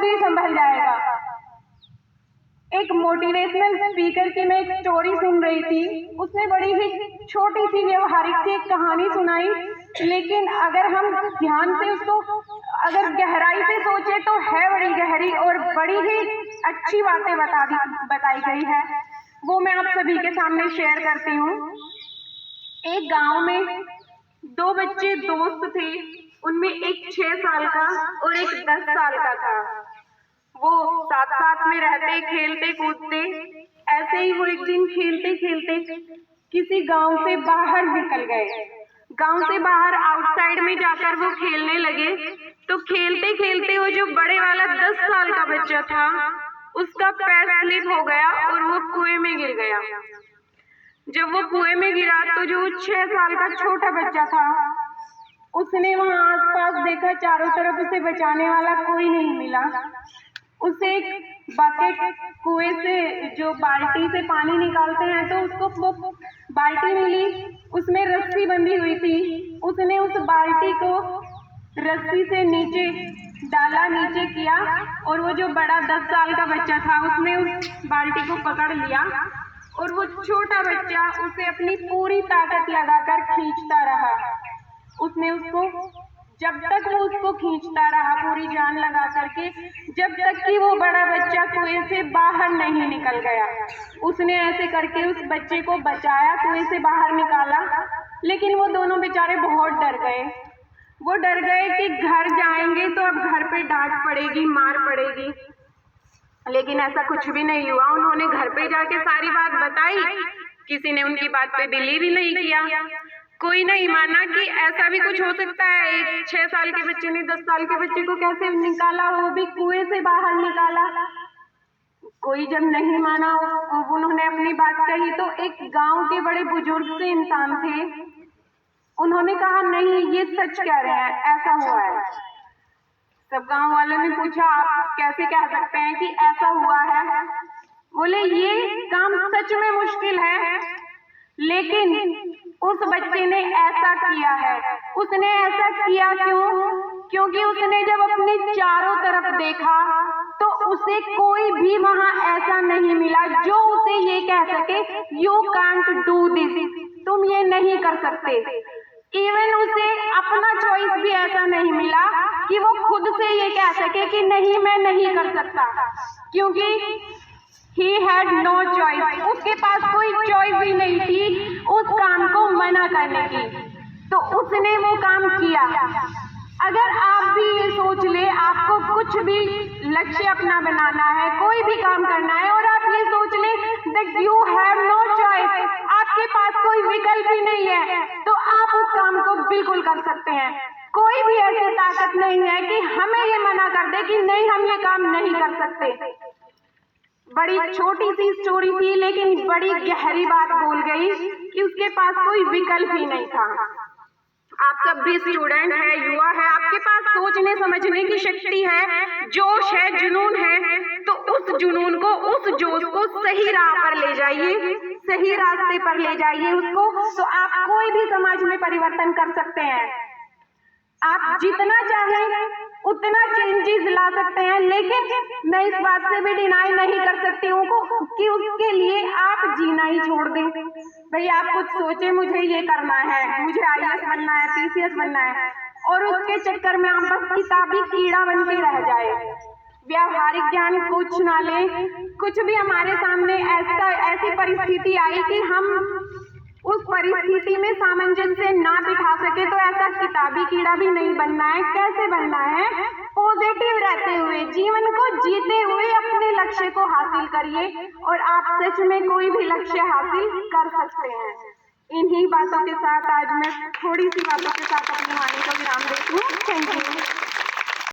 खुद ही संभल जाएगा। एक मोटिवेशनल स्पीकर की मैं एक स्टोरी सुन रही थी। उसने बड़ी ही छोटी सी व्यवहारिक सी एक कहानी सुनाई, लेकिन अगर हम ध्यान से उसको अगर गहराई से सोचे तो है बड़ी गहरी और बड़ी ही अच्छी बातें बताई गई है। वो मैं आप सभी के सामने शेयर करती हूँ। एक गांव में दो बच्चे दोस्त थे। उनमें एक 6 साल का और एक 10 साल का था। वो साथ साथ में रहते, खेलते कूदते। ऐसे ही वो एक दिन खेलते खेलते किसी गांव से बाहर निकल गए। गांव से बाहर आउटसाइड में जाकर वो खेलने लगे। तो खेलते खेलते वो जो बड़े वाला 10 साल का बच्चा था, उसका पैर स्लिप हो गया और वो कुएं में गिर गया। जब वो कुएं में गिरा तो जो 6 साल का छोटा बच्चा था, उसने वहां आसपास देखा, चारों तरफ उसे बचाने वाला कोई नहीं मिला। उसे एक बकेट, कुएं से जो बाल्टी से पानी निकालते हैं, तो उसको वो बाल्टी मिली, उसमें रस्सी बंधी हुई थी। उसने उस बाल्टी को रस्सी से नीचे डाला, नीचे किया, और वो जो बड़ा 10 साल का बच्चा था, उसने उस बाल्टी को पकड़ लिया और वो छोटा बच्चा उसे अपनी पूरी ताकत लगाकर खींचता रहा। उसने उसको जब तक वो उसको खींचता रहा पूरी जान लगा करके, जब तक कि वो बड़ा बच्चा कुएं से बाहर नहीं निकल गया। उसने ऐसे करके उस बच्चे को बचाया, कुएं से बाहर निकाला। लेकिन वो दोनों बेचारे बहुत डर गए। वो डर गए कि घर जाएंगे तो अब घर पे डांट पड़ेगी, मार पड़ेगी। लेकिन ऐसा कुछ भी नहीं हुआ। उन्होंने घर पे जाके सारी बात बताई, किसी ने उनकी बात पे बिलीव ही नहीं किया। कोई नहीं माना कि ऐसा भी कुछ हो सकता है। एक 6 साल के बच्चे ने 10 साल के बच्चे को कैसे निकाला, वो भी कुएं से बाहर निकाला। कोई जब नहीं माना, उन्होंने अपनी बात कही, तो एक गांव के बड़े बुजुर्ग से इंसान थे। उन्होंने कहा, नहीं, ये सच कह रहे हैं, ऐसा हुआ है। सब गांव वालों ने पूछा, आप कैसे कह सकते हैं कि ऐसा हुआ है? बोले, ये काम सच में मुश्किल है, लेकिन उस बच्चे ने ऐसा किया है। उसने ऐसा किया क्यों? क्योंकि उसने जब अपने चारों तरफ देखा तो उसे कोई भी वहां ऐसा नहीं मिला जो उसे ये कह सके, यू कांट डू दिस, तुम ये नहीं कर सकते। इवन उसे अपना चॉइस भी ऐसा नहीं मिला कि वो खुद से ये कह सके कि नहीं, मैं नहीं कर सकता, क्योंकि he had no choice। उसके पास कोई चॉइस ही नहीं थी उस काम को मना करने की, तो उसने वो काम किया। अगर आप भी ये सोच ले, आपको कुछ भी लक्ष्य अपना बनाना है, कोई भी काम करना है, और आप ये सोच ले that you have no choice, आपके पास कोई विकल्प ही नहीं है, तो आप उस काम को बिल्कुल कर सकते हैं। कोई भी ऐसी ताकत नहीं है कि हमें ये मना कर दे कि नहीं, हम ये काम नहीं कर सकते। बड़ी छोटी सी स्टोरी थी, लेकिन बड़ी गहरी बात बोल गई कि उसके पास कोई विकल्प ही नहीं था। आप सब भी स्टूडेंट है, युवा है, आपके पास सोचने समझने की शक्ति है, जोश है, जुनून है, तो उस जुनून को, उस जोश को सही राह पर ले जाइए, सही रास्ते पर ले जाइए उसको, तो आप कोई भी समाज में परिवर्तन कर सकते हैं। आप जितना चाहें उतना चेंजेस ला सकते हैं, लेकिन मैं इस बात से भी डिनाई नहीं कर सकती हूँ कि उसके लिए आप जीना ही छोड़ दें। भाई, आप कुछ सोचे, मुझे ये करना है, मुझे IAS बनना है, PCS बनना है, और उसके चक्कर में आप बस किताबी कीड़ा बन के रह जाए, व्यावहारिक ज्ञान कुछ ना ले। कुछ भी हमारे सामने ऐसी परिस्थिति आई कि हम उस परिस्थिति में सामंजस्य ना बिठा सके, तो ऐसा किताबी कीड़ा भी नहीं बनना है। कैसे बनना है? पॉजिटिव रहते हुए, जीवन को जीते हुए अपने लक्ष्य को हासिल करिए, और आप सच में कोई भी लक्ष्य हासिल कर सकते हैं। इन्हीं बातों के साथ आज मैं थोड़ी सी बातों के साथ अपनी वाणी को विराम देती हूँ। Thank you.